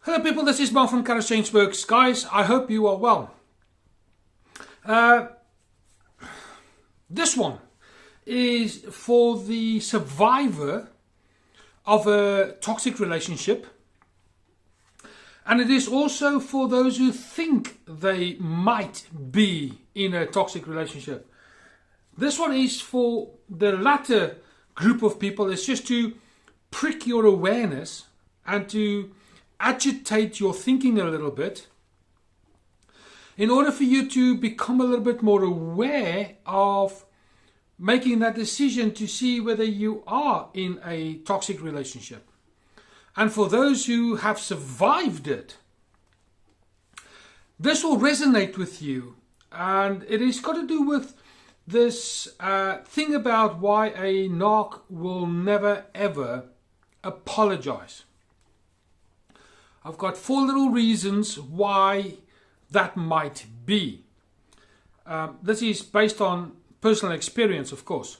Hello people, this is Wont from Kharischangeworks. Guys, I hope you are well. This one is for the survivor of a toxic relationship. And it is also for those who think they might be in a toxic relationship. This one is for the latter group of people. It's just to prick your awareness and to agitate your thinking a little bit in order for you to become a little bit more aware of making that decision to see whether you are in a toxic relationship. And for those who have survived it, this will resonate with you, and it has got to do with this thing about why a narc will never ever apologize. I've got 4 little reasons why that might be. This is based on personal experience, of course.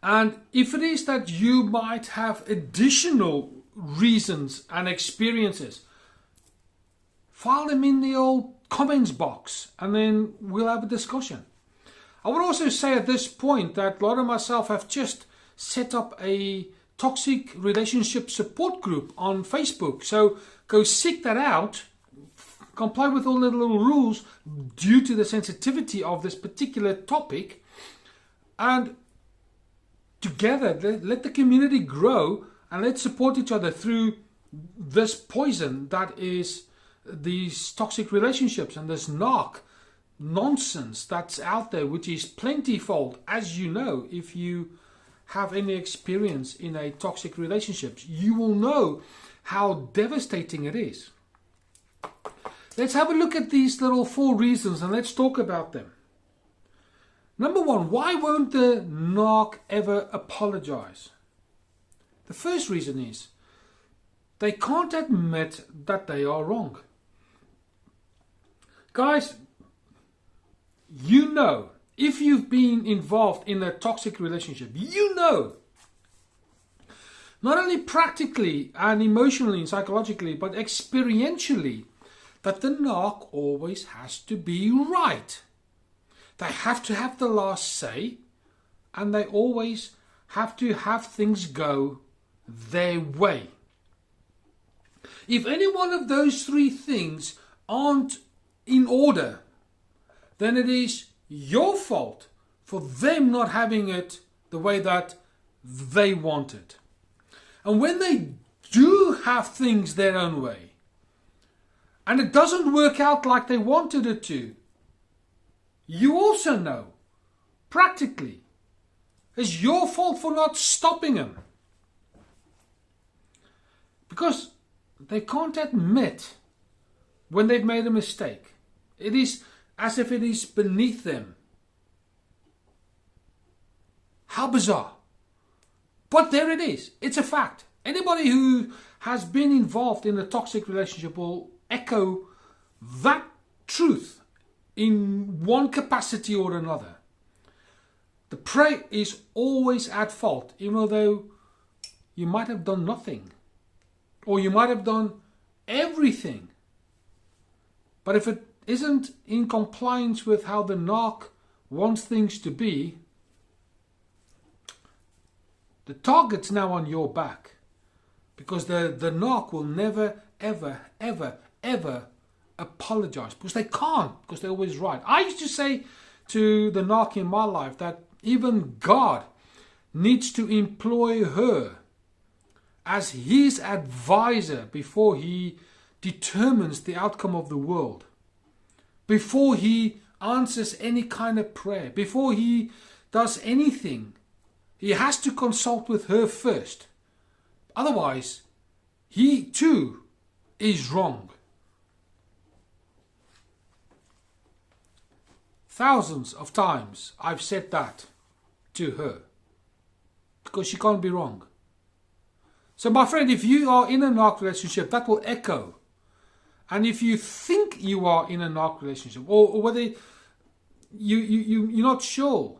And if it is that you might have additional reasons and experiences, file them in the old comments box and then we'll have a discussion. I would also say at this point that Lara and myself have just set up a toxic relationship support group on Facebook. So go seek that out, comply with all the little rules due to the sensitivity of this particular topic, and together let the community grow and let's support each other through this poison that is these toxic relationships and this narc nonsense that's out there, which is plentyfold, as you know. If you have any experience in a toxic relationship, you will know how devastating it is. Let's have a look at these little 4 reasons and let's talk about them. Number 1, why won't the narc ever apologize? The first reason is they can't admit that they are wrong. Guys, you know, if you've been involved in a toxic relationship, you know, not only practically and emotionally and psychologically, but experientially, that the narc always has to be right. They have to have the last say, and they always have to have things go their way. If any one of those 3 things aren't in order, then it is your fault for them not having it the way that they want it. And when they do have things their own way, and it doesn't work out like they wanted it to, you also know, practically, it's your fault for not stopping them. Because they can't admit when they've made a mistake. It is as if it is beneath them. How bizarre. But there it is. It's a fact. Anybody who has been involved in a toxic relationship will echo that truth in one capacity or another. The prey is always at fault, even though you might have done nothing. Or you might have done everything. But if it isn't in compliance with how the narc wants things to be, the target's now on your back. Because the narc will never, ever, ever, ever apologize. Because they can't. Because they're always right. I used to say to the narc in my life that even God needs to employ her as his advisor before he determines the outcome of the world. Before he answers any kind of prayer, before he does anything, he has to consult with her first. Otherwise, he too is wrong. Thousands of times I've said that to her, because she can't be wrong. So my friend, if you are in a narc relationship, that will echo. And if you think you are in a narc relationship, or whether you're not sure,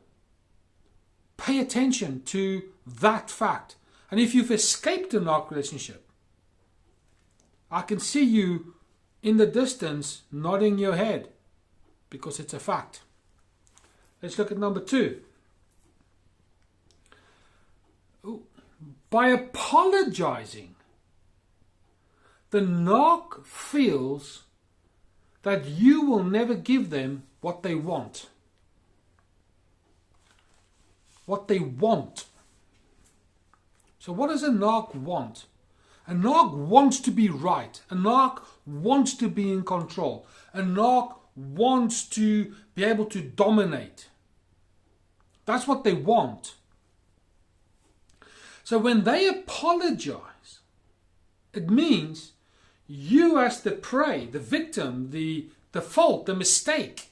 pay attention to that fact. And if you've escaped a narc relationship, I can see you in the distance nodding your head because it's a fact. Let's look at number 2. By apologizing, the Narc feels that you will never give them what they want. What they want. So what does a Narc want? A Narc wants to be right. A Narc wants to be in control. A Narc wants to be able to dominate. That's what they want. So when they apologize, it means you as the prey, the victim, the fault, the mistake,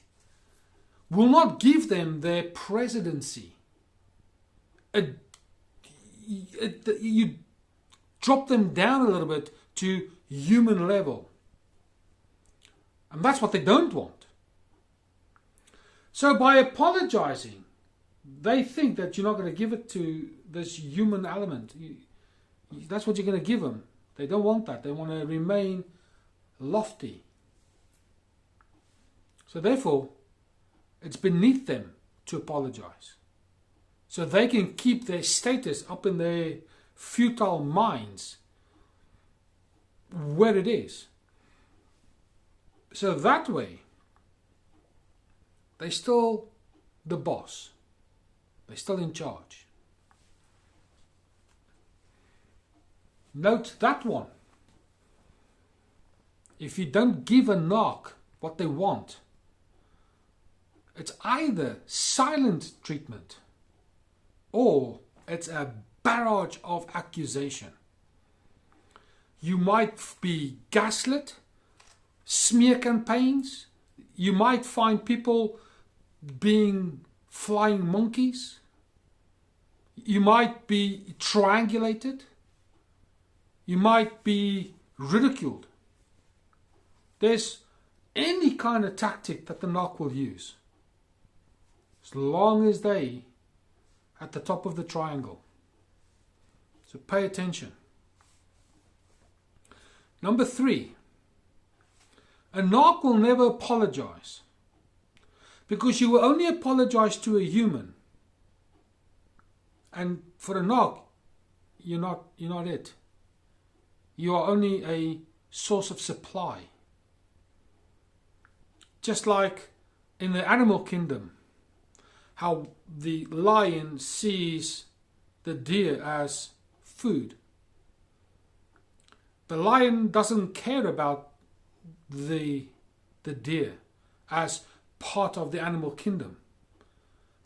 will not give them their presidency. You drop them down a little bit to human level. And that's what they don't want. So by apologizing, they think that you're not going to give it to this human element. That's what you're going to give them. They don't want that. They want to remain lofty. So therefore, it's beneath them to apologize. So they can keep their status up in their futile minds where it is. So that way, they're still the boss. They're still in charge. Note that one. If you don't give a Narc what they want, it's either silent treatment or it's a barrage of accusation. You might be gaslit, smear campaigns. You might find people being flying monkeys. You might be triangulated. You might be ridiculed. There's any kind of tactic that the Narc will use, as long as they at the top of the triangle. So pay attention. Number 3, a Narc will never apologize, because you will only apologize to a human, and for a Narc, you're not it. You are only a source of supply. Just like in the animal kingdom, how the lion sees the deer as food. The lion doesn't care about the deer as part of the animal kingdom.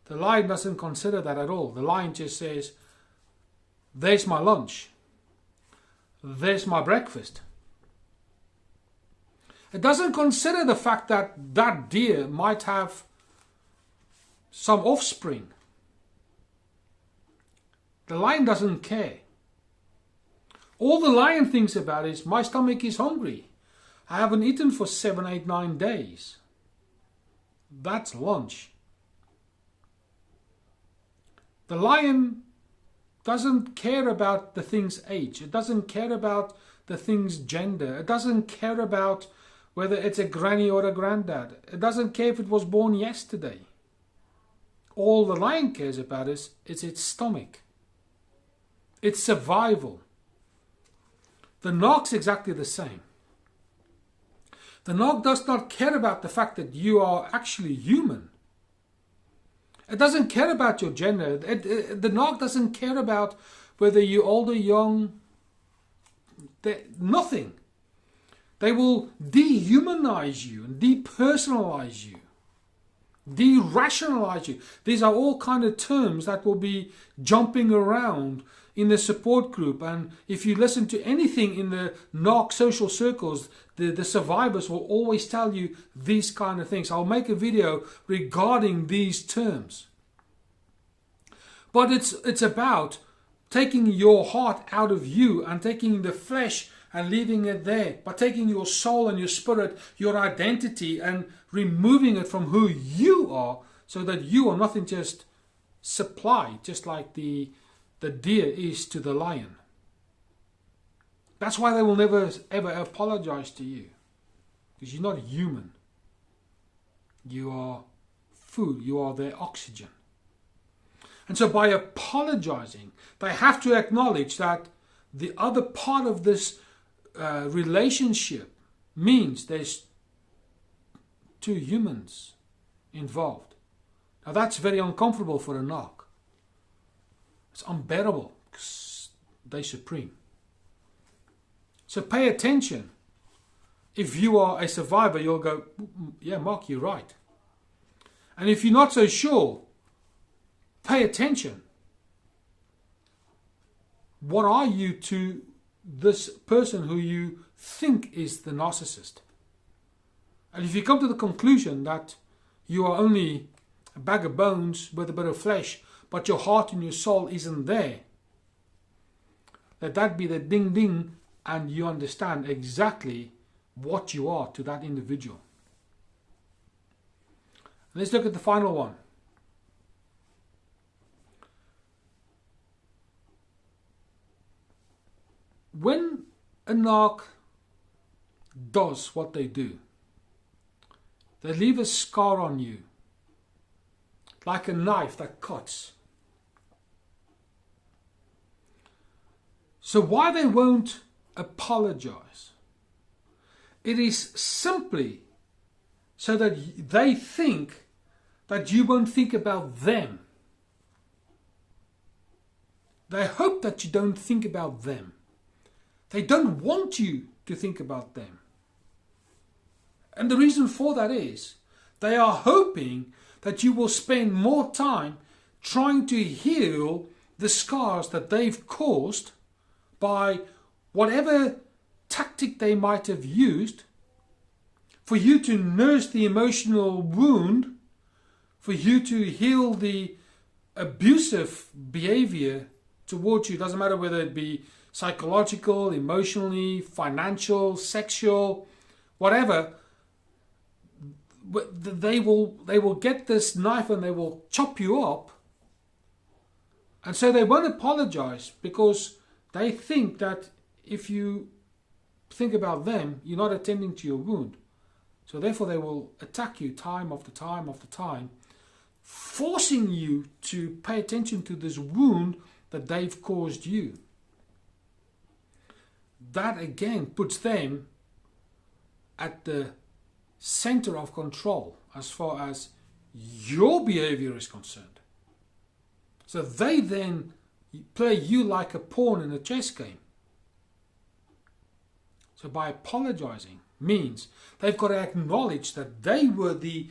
The lion doesn't consider that at all. The lion just says, there's my lunch. There's my breakfast. It doesn't consider the fact that that deer might have some offspring. The lion doesn't care. All the lion thinks about is, my stomach is hungry. I haven't eaten for 7, 8, 9 days. That's lunch. The lion doesn't care about the thing's age. It doesn't care about the thing's gender. It doesn't care about whether it's a granny or a granddad. It doesn't care if it was born yesterday. All the lion cares about is its stomach. It's survival. The Narc's exactly the same. The Narc does not care about the fact that you are actually human. It doesn't care about your gender. The Narc doesn't care about whether you're old or young. Nothing. They will dehumanize you and depersonalize you. De-rationalize you. These are all kind of terms that will be jumping around in the support group. And if you listen to anything in the Narc social circles, the survivors will always tell you these kind of things. I'll make a video regarding these terms. But it's about taking your heart out of you and taking the flesh and leaving it there, by taking your soul and your spirit, your identity, and removing it from who you are, so that you are nothing, just supply, just like the deer is to the lion. That's why they will never ever apologize to you. Because you're not human. You are food. You are their oxygen. And so by apologizing, they have to acknowledge that the other part of this relationship means there's two humans involved. Now that's very uncomfortable for a Narc. It's unbearable because they're supreme. So pay attention. If you are a survivor, you'll go, yeah, Mark, you're right. And if you're not so sure, pay attention. What are you to this person who you think is the narcissist? And if you come to the conclusion that you are only a bag of bones with a bit of flesh, but your heart and your soul isn't there, let that be the ding ding, and you understand exactly what you are to that individual. Let's look at the final one. When a Narc does what they do, they leave a scar on you, like a knife that cuts. So why they won't apologize? It is simply so that they think that you won't think about them. They hope that you don't think about them. They don't want you to think about them. And the reason for that is they are hoping that you will spend more time trying to heal the scars that they've caused by whatever tactic they might have used, for you to nurse the emotional wound, for you to heal the abusive behavior towards you. It doesn't matter whether it be psychological, emotionally, financial, sexual, whatever. They will get this knife and they will chop you up. And so they won't apologize because they think that if you think about them, you're not attending to your wound. So therefore they will attack you time after time after time, forcing you to pay attention to this wound that they've caused you. That again puts them at the center of control as far as your behavior is concerned. So they then play you like a pawn in a chess game. So by apologizing means they've got to acknowledge that they were the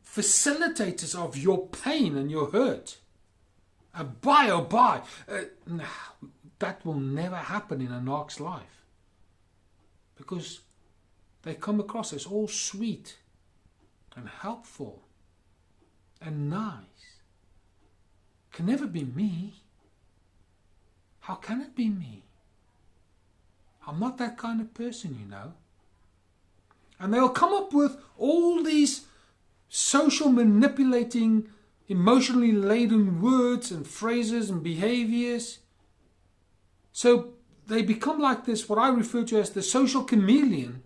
facilitators of your pain and your hurt. And that will never happen in a Narc's life. Because they come across as all sweet and helpful and nice. Can never be me. How can it be me? I'm not that kind of person, you know. And they'll come up with all these social manipulating, emotionally laden words and phrases and behaviors. So they become like this, what I refer to as the social chameleon,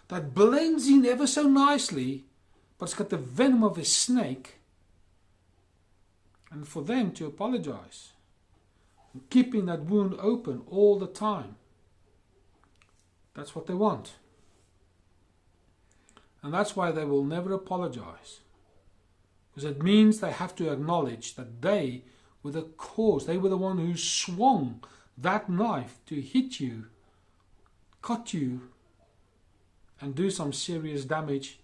that blends in ever so nicely, but it's got the venom of a snake. And for them to apologize, keeping that wound open all the time, that's what they want. And that's why they will never apologize. Because it means they have to acknowledge that they were the cause. They were the one who swung that knife to hit you, cut you, and do some serious damage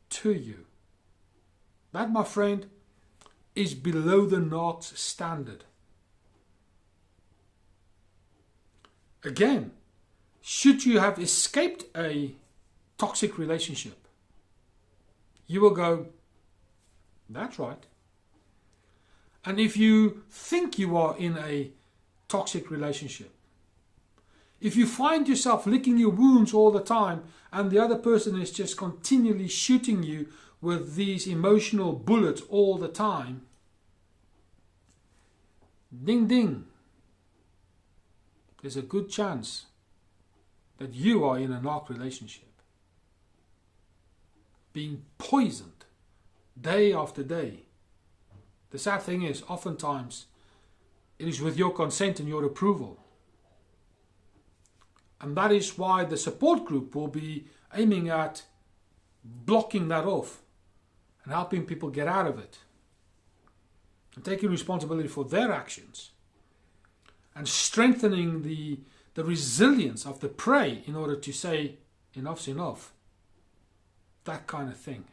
to you. That, my friend, is below the Narc's standard. Again, should you have escaped a toxic relationship, you will go, that's right. And if you think you are in a toxic relationship, if you find yourself licking your wounds all the time and the other person is just continually shooting you with these emotional bullets all the time, ding ding, there's a good chance that you are in a narc relationship, being poisoned day after day. The sad thing is, oftentimes, it is with your consent and your approval. And that is why the support group will be aiming at blocking that off and helping people get out of it and taking responsibility for their actions and strengthening the resilience of the prey in order to say enough's enough. That kind of thing.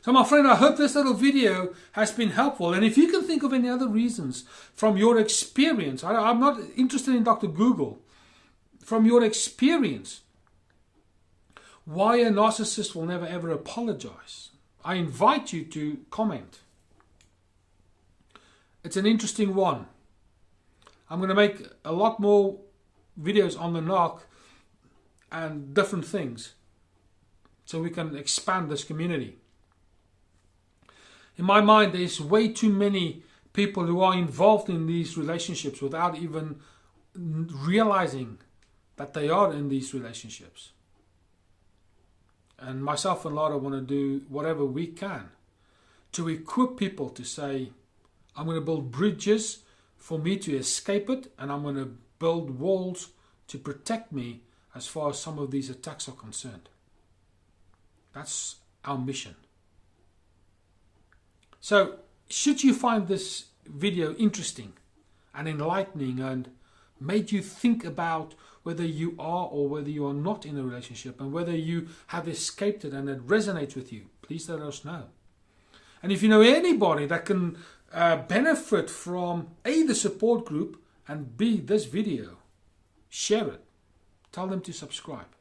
So my friend, I hope this little video has been helpful. And if you can think of any other reasons from your experience, I'm not interested in Dr. Google, from your experience, why a narcissist will never ever apologize, I invite you to comment. It's an interesting one. I'm going to make a lot more videos on the narc and different things so we can expand this community. In my mind, there's way too many people who are involved in these relationships without even realizing that they are in these relationships. And myself and Lara want to do whatever we can to equip people to say, I'm going to build bridges for me to escape it, and I'm going to build walls to protect me as far as some of these attacks are concerned. That's our mission. So, should you find this video interesting and enlightening and made you think about whether you are or whether you are not in a relationship and whether you have escaped it and it resonates with you, please let us know. And if you know anybody that can benefit from A, the support group, and B, this video, share it. Tell them to subscribe.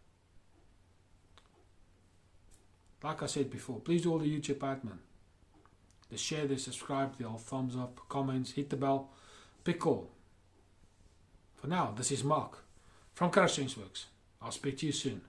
Like I said before, please do all the YouTube admin. The share, the subscribe, the old thumbs up, comments, hit the bell, pick all. For now, this is Mark from Kharischangeworks. I'll speak to you soon.